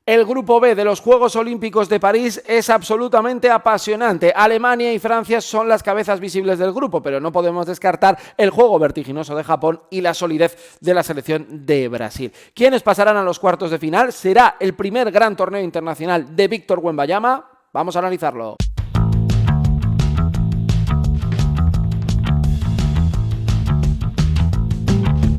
El grupo B de los Juegos Olímpicos de París es absolutamente apasionante. Alemania y Francia son las cabezas visibles del grupo, pero no podemos descartar el juego vertiginoso de Japón y la solidez de la selección de Brasil. ¿Quiénes pasarán a los cuartos de final? ¿Será el primer gran torneo internacional de Víctor Wembanyama? Vamos a analizarlo.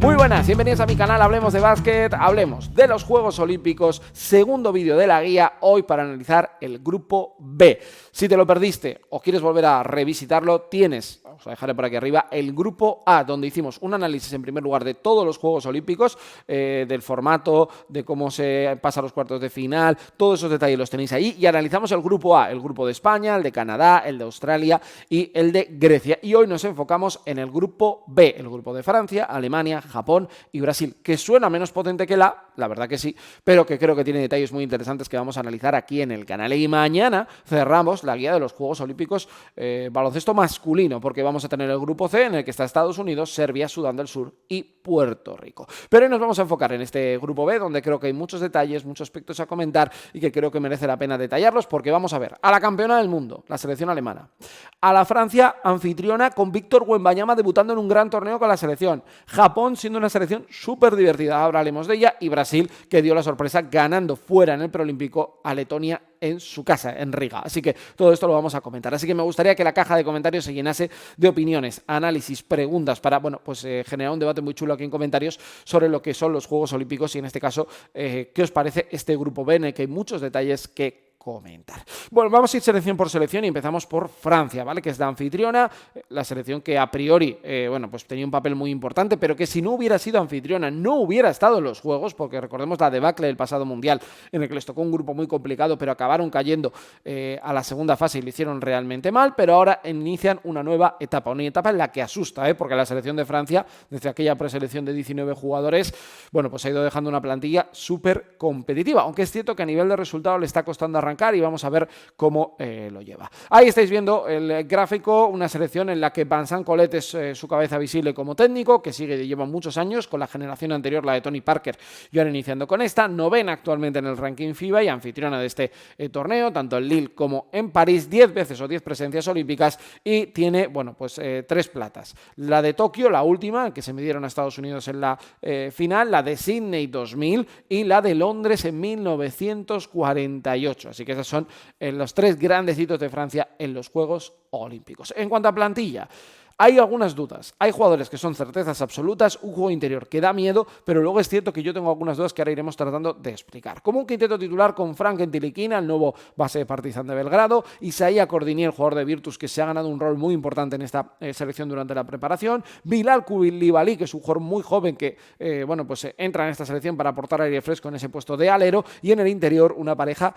Muy buenas, bienvenidos a mi canal, hablemos de básquet, hablemos de los Juegos Olímpicos, segundo vídeo de la guía, hoy para analizar el grupo B. Si te lo perdiste o quieres volver a revisitarlo, tienes, vamos a dejarle por aquí arriba, el grupo A, donde hicimos un análisis en primer lugar de todos los Juegos Olímpicos, del formato, de cómo se pasa a los cuartos de final, todos esos detalles los tenéis ahí, y analizamos el grupo A, el grupo de España, el de Canadá, el de Australia y el de Grecia. Y hoy nos enfocamos en el grupo B, el grupo de Francia, Alemania, Japón y Brasil, que suena menos potente que la verdad que sí, pero que creo que tiene detalles muy interesantes que vamos a analizar aquí en el canal. Y mañana cerramos la guía de los Juegos Olímpicos baloncesto masculino, porque vamos a tener el grupo C en el que está Estados Unidos, Serbia, Sudán del Sur y Puerto Rico. Pero hoy nos vamos a enfocar en este grupo B, donde creo que hay muchos detalles, muchos aspectos a comentar y que creo que merece la pena detallarlos, porque vamos a ver a la campeona del mundo, la selección alemana, a la Francia anfitriona con Víctor Wembanyama debutando en un gran torneo con la selección, Japón siendo una selección súper divertida, ahora hablemos de ella, y Brasil, que dio la sorpresa ganando fuera en el preolímpico a Letonia en su casa, en Riga. Así que todo esto lo vamos a comentar. Así que me gustaría que la caja de comentarios se llenase de opiniones, análisis, preguntas para, bueno, pues generar un debate muy chulo aquí en comentarios sobre lo que son los Juegos Olímpicos y en este caso, ¿qué os parece este grupo B en el que hay muchos detalles que comentar? Bueno, vamos a ir selección por selección y empezamos por Francia, ¿vale? Que es la anfitriona, la selección que a priori, bueno, pues tenía un papel muy importante, pero que si no hubiera sido anfitriona, no hubiera estado en los Juegos, porque recordemos la debacle del pasado Mundial, en el que les tocó un grupo muy complicado, pero acabaron cayendo a la segunda fase y lo hicieron realmente mal, pero ahora inician una nueva etapa en la que asusta, porque la selección de Francia, desde aquella preselección de 19 jugadores, bueno, pues ha ido dejando una plantilla súper competitiva, aunque es cierto que a nivel de resultado le está costando arrancar y vamos a ver cómo lo lleva. Ahí estáis viendo el gráfico, una selección en la que Vincent Collet es su cabeza visible como técnico, que lleva muchos años con la generación anterior, la de Tony Parker, y ahora iniciando con esta, novena actualmente en el ranking FIBA y anfitriona de este torneo, tanto en Lille como en París, 10 veces o 10 presencias olímpicas y tiene, bueno, pues 3 platas. La de Tokio, la última, que se midieron a Estados Unidos en la final, la de Sydney 2000 y la de Londres en 1948. Así que esos son los 3 grandes hitos de Francia en los Juegos Olímpicos. En cuanto a plantilla, hay algunas dudas. Hay jugadores que son certezas absolutas, un juego interior que da miedo, pero luego es cierto que yo tengo algunas dudas que ahora iremos tratando de explicar. Como un quinteto titular con Frank Ntilikina, el nuevo base de Partizan de Belgrado, Isaia Cordinier, jugador de Virtus, que se ha ganado un rol muy importante en esta selección durante la preparación, Bilal Koulibaly, que es un jugador muy joven que bueno, pues entra en esta selección para aportar aire fresco en ese puesto de alero, y en el interior una pareja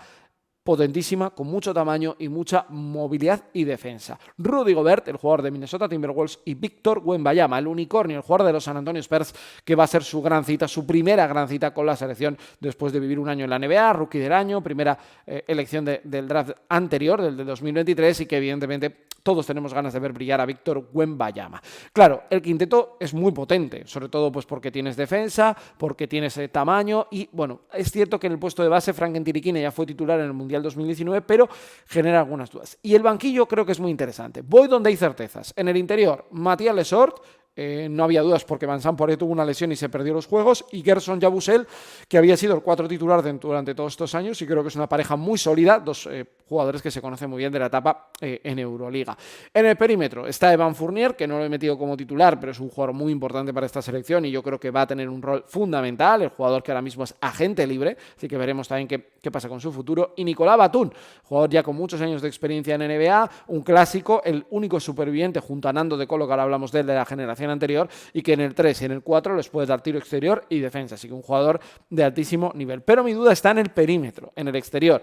potentísima, con mucho tamaño y mucha movilidad y defensa. Rudy Gobert, el jugador de Minnesota Timberwolves, y Víctor Wembanyama, el unicornio, el jugador de los San Antonio Spurs, que va a ser su gran cita, su primera gran cita con la selección después de vivir un año en la NBA, rookie del año, primera elección del draft anterior, del de 2023, y que evidentemente todos tenemos ganas de ver brillar a Víctor Wembanyama. Claro, el quinteto es muy potente, sobre todo pues porque tienes defensa, porque tienes tamaño y, bueno, es cierto que en el puesto de base Frank Ntilikina ya fue titular en el Mundial 2019, pero genera algunas dudas. Y el banquillo creo que es muy interesante. Voy donde hay certezas. En el interior, Matías Lesort, no había dudas porque Vincent Poirier tuvo una lesión y se perdió los Juegos, y Gerson Yabusel, que había sido el 4 titular durante todos estos años, y creo que es una pareja muy sólida, dos jugadores que se conocen muy bien de la etapa en Euroliga. En el perímetro está Evan Fournier, que no lo he metido como titular, pero es un jugador muy importante para esta selección y yo creo que va a tener un rol fundamental, el jugador que ahora mismo es agente libre, así que veremos también qué pasa con su futuro. Y Nicolás Batum, jugador ya con muchos años de experiencia en NBA, un clásico, el único superviviente junto a Nando De Colo, que ahora hablamos de él, de la generación anterior, y que en el 3 y en el 4 les puede dar tiro exterior y defensa, así que un jugador de altísimo nivel. Pero mi duda está en el perímetro, en el exterior.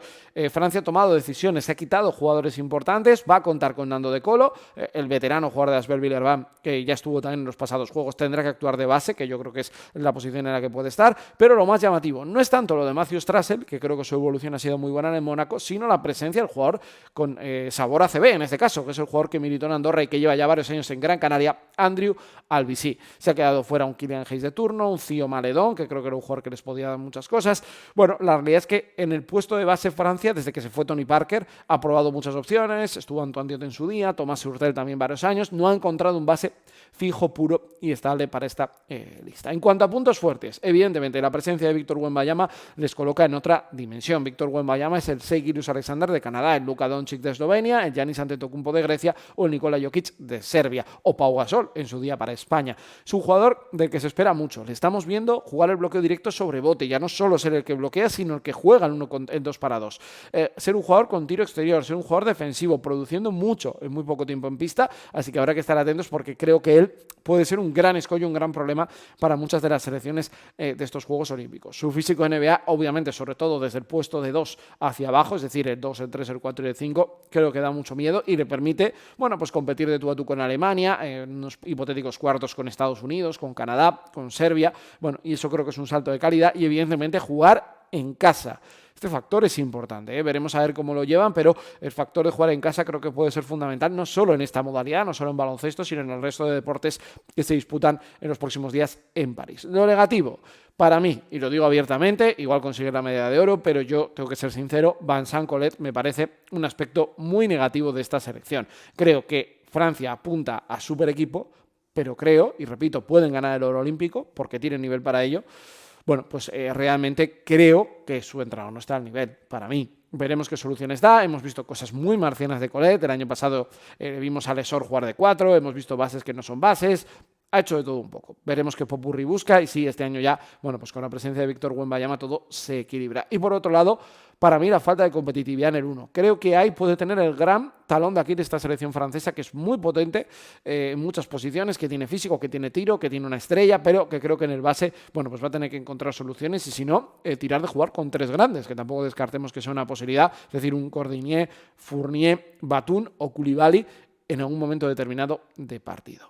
Francia ha tomado decisiones, se ha quitado jugadores importantes, va a contar con Nando De Colo, el veterano jugador de Asbel Villeurbanne, que ya estuvo también en los pasados Juegos, tendrá que actuar de base, que yo creo que es la posición en la que puede estar, pero lo más llamativo no es tanto lo de Matthew Strassel, que creo que su evolución ha sido muy buena en el Mónaco, sino la presencia del jugador con sabor ACB, en este caso, que es el jugador que militó en Andorra y que lleva ya varios años en Gran Canaria, Andrew al BC. Se ha quedado fuera un Kylian Hayes de turno, un Theo Maledon, que creo que era un jugador que les podía dar muchas cosas. Bueno, la realidad es que en el puesto de base Francia, desde que se fue Tony Parker, ha probado muchas opciones, estuvo Antoine Diot en su día, Thomas Hurtel también varios años, no ha encontrado un base fijo, puro y estable para esta lista. En cuanto a puntos fuertes, evidentemente la presencia de Víctor Wembanyama les coloca en otra dimensión. Víctor Wembanyama es el Shai Gilgeous-Alexander de Canadá, el Luka Doncic de Eslovenia, el Giannis Antetokounmpo de Grecia o el Nikola Jokic de Serbia, o Pau Gasol en su día para España. Es un jugador del que se espera mucho. Le estamos viendo jugar el bloqueo directo sobre bote, ya no solo ser el que bloquea, sino el que juega en 2 para 2. Ser un jugador con tiro exterior, ser un jugador defensivo, produciendo mucho en muy poco tiempo en pista, así que habrá que estar atentos porque creo que él puede ser un gran escollo, un gran problema para muchas de las selecciones de estos Juegos Olímpicos. Su físico NBA, obviamente, sobre todo desde el puesto de 2 hacia abajo, es decir, el 2, el 3, el 4 y el 5, creo que da mucho miedo y le permite, bueno, pues competir de tú a tú con Alemania, en unos hipotéticos cuartos con Estados Unidos, con Canadá, con Serbia, bueno, y eso creo que es un salto de calidad y evidentemente jugar en casa. Este factor es importante, ¿eh? Veremos a ver cómo lo llevan, pero el factor de jugar en casa creo que puede ser fundamental, no solo en esta modalidad, no solo en baloncesto, sino en el resto de deportes que se disputan en los próximos días en París. Lo negativo, para mí, y lo digo abiertamente, igual conseguir la medalla de oro, pero yo tengo que ser sincero, Vincent Collet me parece un aspecto muy negativo de esta selección. Creo que Francia apunta a super equipo, pero creo, y repito, pueden ganar el oro olímpico porque tienen nivel para ello. Bueno, pues realmente creo que su entrenador no está al nivel, para mí. Veremos qué soluciones da. Hemos visto cosas muy marcianas de Collet. El año pasado vimos a Lesor jugar de 4, hemos visto bases que no son bases. Ha hecho de todo un poco. Veremos qué popurrí busca y sí, este año ya, bueno, pues con la presencia de Víctor Wembanyama todo se equilibra. Y por otro lado, para mí la falta de competitividad en el 1. Creo que ahí puede tener el gran talón de aquí de esta selección francesa, que es muy potente en muchas posiciones, que tiene físico, que tiene tiro, que tiene una estrella, pero que creo que en el base, bueno, pues va a tener que encontrar soluciones y si no, tirar de jugar con 3 grandes, que tampoco descartemos que sea una posibilidad, es decir, un Cordinier, Fournier, Batum o Koulibaly en algún momento determinado de partido.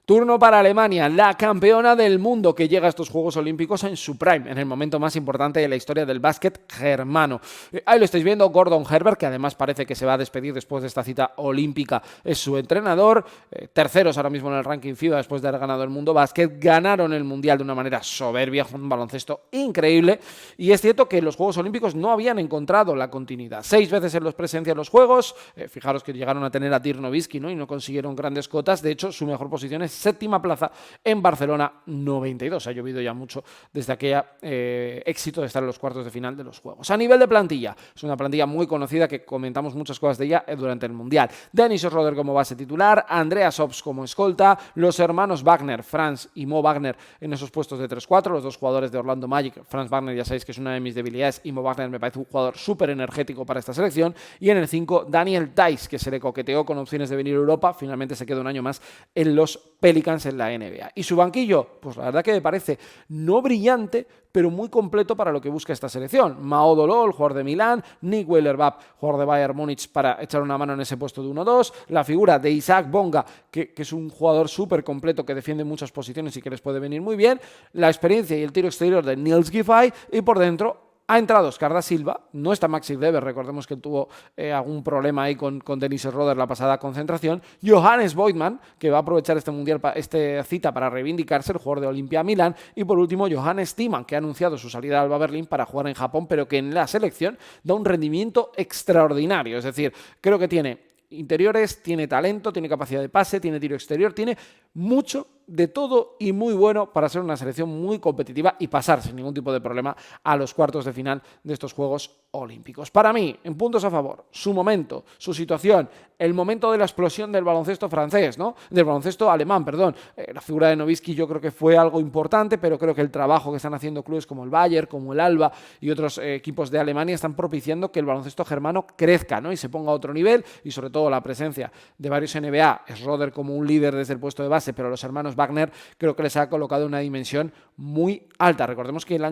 Turno para Alemania, la campeona del mundo que llega a estos Juegos Olímpicos en su prime, en el momento más importante de la historia del básquet germano. Ahí lo estáis viendo, Gordon Herbert, que además parece que se va a despedir después de esta cita olímpica, es su entrenador. Terceros ahora mismo en el ranking FIBA después de haber ganado el Mundo Básquet. Ganaron el Mundial de una manera soberbia, con un baloncesto increíble. Y es cierto que los Juegos Olímpicos no habían encontrado la continuidad. 6 veces en los presencia en los Juegos. Fijaros que llegaron a tener a Dirk Nowitzki, ¿no? Y no consiguieron grandes cotas. De hecho, su mejor posición es séptima plaza en Barcelona 92. Ha llovido ya mucho desde aquel éxito de estar en los cuartos de final de los Juegos. A nivel de plantilla, es una plantilla muy conocida que comentamos muchas cosas de ella durante el Mundial. Dennis Schroeder como base titular, Andreas Obst como escolta, los hermanos Wagner, Franz y Mo Wagner en esos puestos de 3-4, los dos jugadores de Orlando Magic. Franz Wagner ya sabéis que es una de mis debilidades y Mo Wagner me parece un jugador súper energético para esta selección. Y en el 5, Daniel Theis, que se le coqueteó con opciones de venir a Europa, finalmente se queda un año más en los Pelicans en la NBA. ¿Y su banquillo? Pues la verdad que me parece no brillante, pero muy completo para lo que busca esta selección. Mao Dolol, jugador de Milán, Nick Weiler-Babb, jugador de Bayern Múnich para echar una mano en ese puesto de 1-2, la figura de Isaac Bonga, que es un jugador súper completo que defiende muchas posiciones y que les puede venir muy bien, la experiencia y el tiro exterior de Niels Giffey y por dentro ha entrado Oscar da Silva, no está Maxi Kleber, recordemos que tuvo algún problema ahí con Dennis Schroeder la pasada concentración. Johannes Voigtmann, que va a aprovechar este mundial, esta cita para reivindicarse, el jugador de Olimpia Milán. Y por último, Johannes Thiemann, que ha anunciado su salida al Alba Berlín para jugar en Japón, pero que en la selección da un rendimiento extraordinario. Es decir, creo que tiene interiores, tiene talento, tiene capacidad de pase, tiene tiro exterior, tiene mucho de todo y muy bueno para ser una selección muy competitiva y pasar sin ningún tipo de problema a los cuartos de final de estos Juegos Olímpicos. Para mí, en puntos a favor, su momento, su situación, el momento de la explosión del baloncesto francés, ¿no? Del baloncesto alemán, perdón. La figura de Nowitzki yo creo que fue algo importante, pero creo que el trabajo que están haciendo clubes como el Bayern, como el Alba y otros equipos de Alemania están propiciando que el baloncesto germano crezca, ¿no? Y se ponga a otro nivel, y sobre todo la presencia de varios NBA, Schroeder como un líder desde el puesto de base, pero los hermanos Wagner creo que les ha colocado una dimensión muy alta. Recordemos que la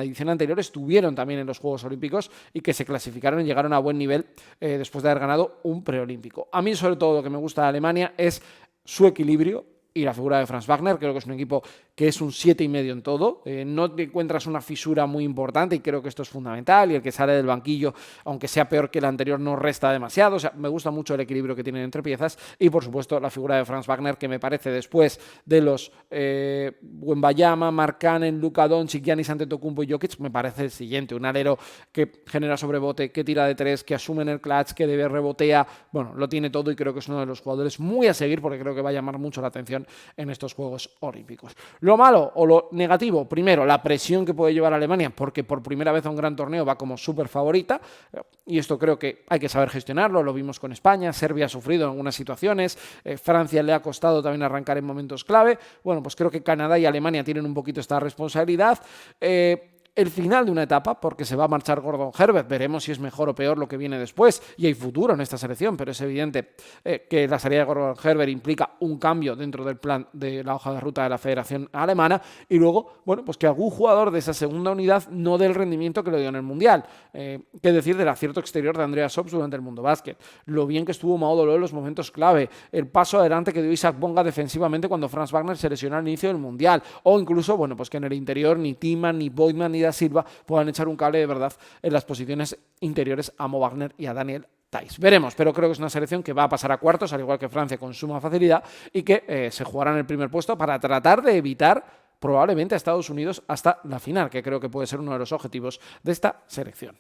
edición anterior estuvieron también en los Juegos Olímpicos y que se clasificaron y llegaron a buen nivel después de haber ganado un preolímpico. A mí sobre todo lo que me gusta de Alemania es su equilibrio, y la figura de Franz Wagner. Creo que es un equipo que es un 7,5 en todo. No te encuentras una fisura muy importante y creo que esto es fundamental. Y el que sale del banquillo, aunque sea peor que el anterior, no resta demasiado. O sea, me gusta mucho el equilibrio que tienen entre piezas. Y por supuesto, la figura de Franz Wagner, que me parece después de los Wembayama, Markkanen, Luka Doncic, Giannis Antetokounmpo y Jokic, me parece el siguiente. Un alero que genera sobrebote, que tira de tres, que asume en el clutch, que debe rebotea. Bueno, lo tiene todo y creo que es uno de los jugadores muy a seguir porque creo que va a llamar mucho la atención en estos Juegos Olímpicos. Lo malo o lo negativo, primero, la presión que puede llevar Alemania, porque por primera vez a un gran torneo va como súper favorita, y esto creo que hay que saber gestionarlo. Lo vimos con España, Serbia ha sufrido en algunas situaciones, Francia le ha costado también arrancar en momentos clave. Bueno, pues creo que Canadá y Alemania tienen un poquito esta responsabilidad. El final de una etapa, porque se va a marchar Gordon Herbert, veremos si es mejor o peor lo que viene después, y hay futuro en esta selección, pero es evidente que la salida de Gordon Herbert implica un cambio dentro del plan de la hoja de ruta de la Federación Alemana, y luego, bueno, pues que algún jugador de esa segunda unidad no dé el rendimiento que le dio en el Mundial. Qué decir del acierto exterior de Andreas Hobbs durante el Mundo Básquet, lo bien que estuvo Mao Doló en los momentos clave, el paso adelante que dio Isaac Bonga defensivamente cuando Franz Wagner se lesionó al inicio del Mundial, o incluso, bueno, pues que en el interior ni Timan, ni Boydman, ni Da Silva puedan echar un cable de verdad en las posiciones interiores a Mo Wagner y a Daniel Theis. Veremos, pero creo que es una selección que va a pasar a cuartos, al igual que Francia, con suma facilidad, y que se jugará en el primer puesto para tratar de evitar probablemente a Estados Unidos hasta la final, que creo que puede ser uno de los objetivos de esta selección.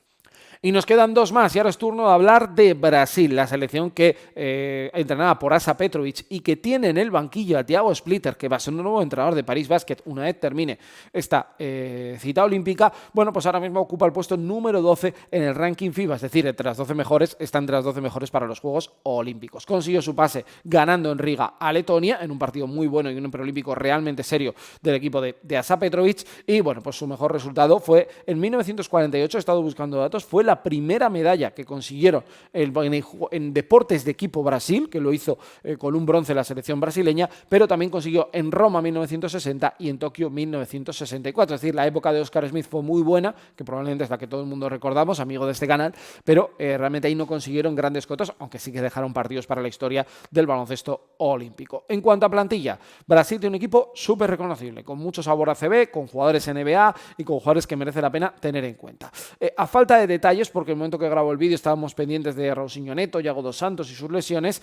Y nos quedan dos más, y ahora es turno de hablar de Brasil, la selección que entrenada por Asa Petrovic y que tiene en el banquillo a Thiago Splitter, que va a ser un nuevo entrenador de París Basket una vez termine esta cita olímpica. Bueno, pues ahora mismo ocupa el puesto número 12 en el ranking FIBA, es decir, entre las 12 mejores, está entre las 12 mejores para los Juegos Olímpicos. Consiguió su pase ganando en Riga a Letonia, en un partido muy bueno y un preolímpico realmente serio del equipo de Asa Petrovic, y bueno, pues su mejor resultado fue en 1948, he estado buscando datos, fue la primera medalla que consiguieron en deportes de equipo Brasil, que lo hizo con un bronce la selección brasileña, pero también consiguió en Roma 1960 y en Tokio 1964. Es decir, la época de Oscar Smith fue muy buena, que probablemente es la que todo el mundo recordamos, amigo de este canal, pero realmente ahí no consiguieron grandes cotas, aunque sí que dejaron partidos para la historia del baloncesto olímpico. En cuanto a plantilla, Brasil tiene un equipo súper reconocible, con mucho sabor ACB, con jugadores NBA y con jugadores que merece la pena tener en cuenta. A falta de detalles, porque en el momento que grabo el vídeo estábamos pendientes de Raulzinho Neto, Yago dos Santos y sus lesiones,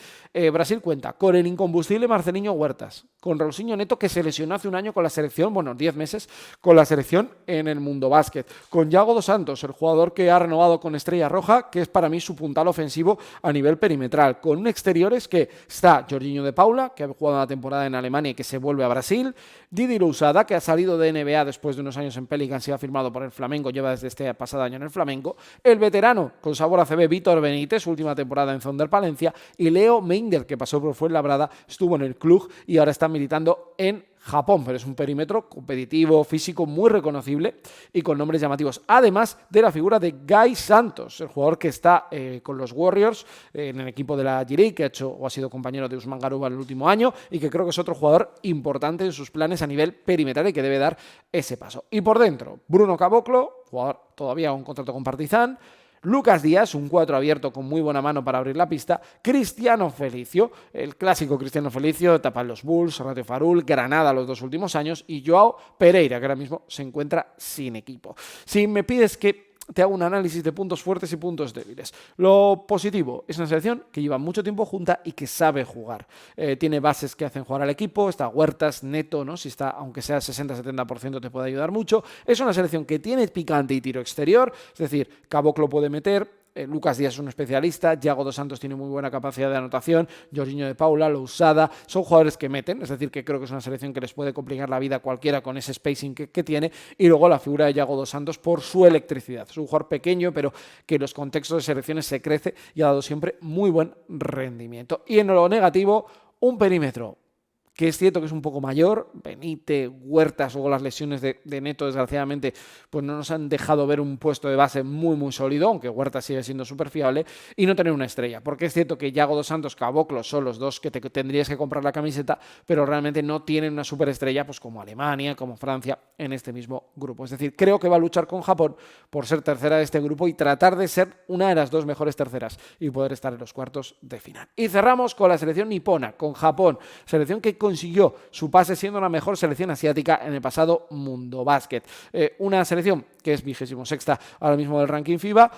Brasil cuenta con el incombustible Marcelinho Huertas, con Raulzinho Neto, que se lesionó hace un año con la selección, bueno, 10 meses, con la selección en el Mundo Básquet, con Yago dos Santos, el jugador que ha renovado con Estrella Roja, que es para mí su puntal ofensivo a nivel perimetral, con un exteriores que está Jorginho de Paula, que ha jugado una temporada en Alemania y que se vuelve a Brasil, Didi Lousada, que ha salido de NBA después de unos años en Pelicans y ha firmado por el Flamengo, lleva desde este pasado año en el Flamengo, el veterano con sabor ACB Vítor Benítez, su última temporada en Thunder Palencia, y Leo Meinder, que pasó por Fuenlabrada, estuvo en el club y ahora está militando en Japón, pero es un perímetro competitivo, físico, muy reconocible y con nombres llamativos. Además de la figura de Guy Santos, el jugador que está con los Warriors en el equipo de la G-League, que ha hecho o ha sido compañero de Usman Garuba en el último año y que creo que es otro jugador importante en sus planes a nivel perimetral y que debe dar ese paso. Y por dentro, Bruno Caboclo, jugador todavía un contrato con Partizan, Lucas Díaz, un 4 abierto con muy buena mano para abrir la pista, Cristiano Felicio, el clásico Cristiano Felicio, etapa en los Bulls, Ratio Farul, Granada los 2 últimos años, y Joao Pereira, que ahora mismo se encuentra sin equipo. Si me pides que te hago un análisis de puntos fuertes y puntos débiles. Lo positivo, es una selección que lleva mucho tiempo junta y que sabe jugar. Tiene bases que hacen jugar al equipo, está Huertas, Neto, ¿no? Si está, aunque sea 60-70% te puede ayudar mucho. Es una selección que tiene picante y tiro exterior, es decir, Caboclo puede meter, Lucas Díaz es un especialista, Yago dos Santos tiene muy buena capacidad de anotación, Jorginho de Paula, Lousada, son jugadores que meten, es decir, que creo que es una selección que les puede complicar la vida a cualquiera con ese spacing que tiene, y luego la figura de Yago dos Santos por su electricidad. Es un jugador pequeño, pero que en los contextos de selecciones se crece y ha dado siempre muy buen rendimiento. Y en lo negativo, un perímetro que es cierto que es un poco mayor, Benítez, Huertas, luego las lesiones de Neto, desgraciadamente, pues no nos han dejado ver un puesto de base muy, muy sólido, aunque Huertas sigue siendo súper fiable, y no tener una estrella, porque es cierto que Yago dos Santos, Caboclo son los dos que te tendrías que comprar la camiseta, pero realmente no tienen una superestrella, pues como Alemania, como Francia, en este mismo grupo. Es decir, creo que va a luchar con Japón por ser tercera de este grupo y tratar de ser una de las 2 mejores terceras y poder estar en los cuartos de final. Y cerramos con la selección nipona, con Japón, selección que consiguió su pase siendo la mejor selección asiática en el pasado Mundo Básquet. Una selección que es 26ª ahora mismo del ranking FIBA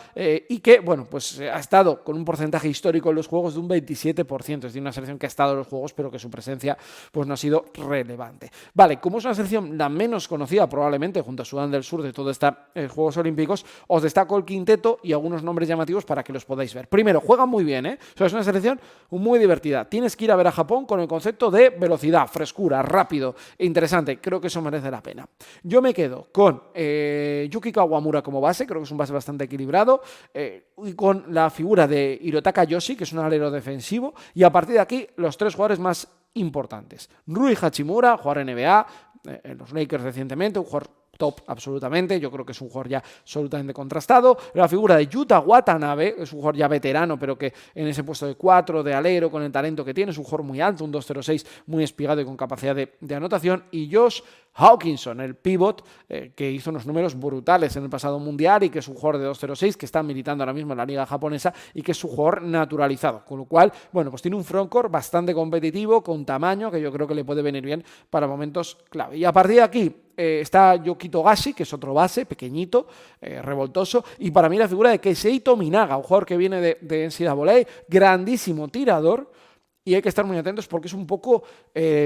y que, bueno, pues ha estado con un porcentaje histórico en los juegos de un 27%, es decir, una selección que ha estado en los juegos pero que su presencia pues no ha sido relevante. Vale, como es una selección la menos conocida probablemente junto a Sudán del Sur de todos estos Juegos Olímpicos, os destaco el quinteto y algunos nombres llamativos para que los podáis ver. Primero, juegan muy bien, O sea, es una selección muy divertida. Tienes que ir a ver a Japón con el concepto de velocidad, frescura, rápido e interesante. Creo que eso merece la pena. Yo me quedo con Yuki Kawamura como base, creo que es un base bastante equilibrado, y con la figura de Hirotaka Yoshi, que es un alero defensivo, y a partir de aquí los tres jugadores más importantes. Rui Hachimura, jugador NBA, en los Lakers recientemente, un jugador top absolutamente, yo creo que es un jugador ya absolutamente contrastado. La figura de Yuta Watanabe, es un jugador ya veterano, pero que en ese puesto de 4, de alero, con el talento que tiene, es un jugador muy alto, un 2.06 muy espigado y con capacidad de anotación. Y Josh Hawkinson, el pivot, que hizo unos números brutales en el pasado mundial y que es un jugador de 2.06 que está militando ahora mismo en la liga japonesa y que es un jugador naturalizado, con lo cual, bueno, pues tiene un frontcourt bastante competitivo, con tamaño, que yo creo que le puede venir bien para momentos clave. Y a partir de aquí está Yoki Togashi, que es otro base, pequeñito, revoltoso, y para mí la figura de Keisei Tominaga, un jugador que viene de NCAA, grandísimo tirador. Y hay que estar muy atentos porque es un poco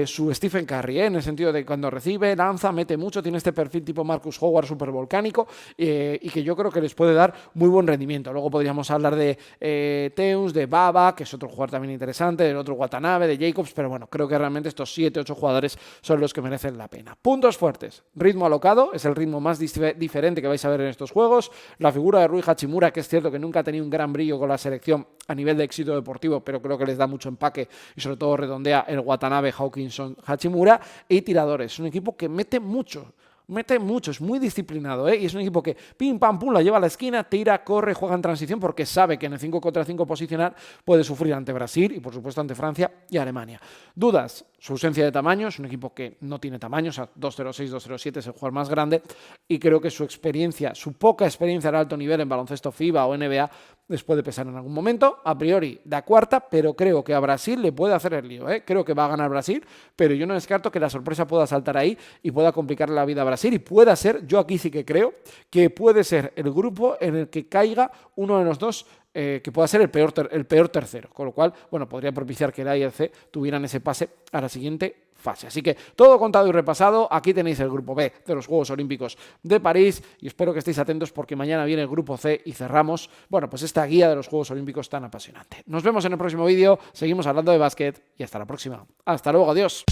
su Stephen Curry, en el sentido de que cuando recibe, lanza, mete mucho, tiene este perfil tipo Marcus Howard super volcánico y que yo creo que les puede dar muy buen rendimiento. Luego podríamos hablar de Teuns, de Baba, que es otro jugador también interesante, del otro Watanabe, de Jacobs, pero bueno, creo que realmente estos 7-8 jugadores son los que merecen la pena. Puntos fuertes, ritmo alocado, es el ritmo más diferente que vais a ver en estos juegos. La figura de Rui Hachimura, que es cierto que nunca ha tenido un gran brillo con la selección a nivel de éxito deportivo, pero creo que les da mucho empaque y sobre todo redondea el Watanabe, Hawkinson, Hachimura. Y tiradores, es un equipo que mete mucho, es muy disciplinado, y es un equipo que pim pam pum la lleva a la esquina, tira, corre, juega en transición porque sabe que en el 5 contra 5 posicional puede sufrir ante Brasil y por supuesto ante Francia y Alemania. Dudas, su ausencia de tamaño, es un equipo que no tiene tamaño, o sea, 2.06, 2.07 es el jugador más grande y creo que su experiencia, su poca experiencia al alto nivel en baloncesto FIBA o NBA les puede pesar en algún momento. A priori da cuarta, pero creo que a Brasil le puede hacer el lío, Creo que va a ganar Brasil, pero yo no descarto que la sorpresa pueda saltar ahí y pueda complicarle la vida a Brasil y pueda ser, yo aquí sí que creo, que puede ser el grupo en el que caiga uno de los dos que pueda ser el peor tercero, con lo cual, bueno, podría propiciar que el A y el C tuvieran ese pase a la siguiente fase. Así que todo contado y repasado, aquí tenéis el grupo B de los Juegos Olímpicos de París y espero que estéis atentos porque mañana viene el grupo C y cerramos, bueno, pues esta guía de los Juegos Olímpicos tan apasionante. Nos vemos en el próximo vídeo, seguimos hablando de básquet y hasta la próxima. Hasta luego, adiós.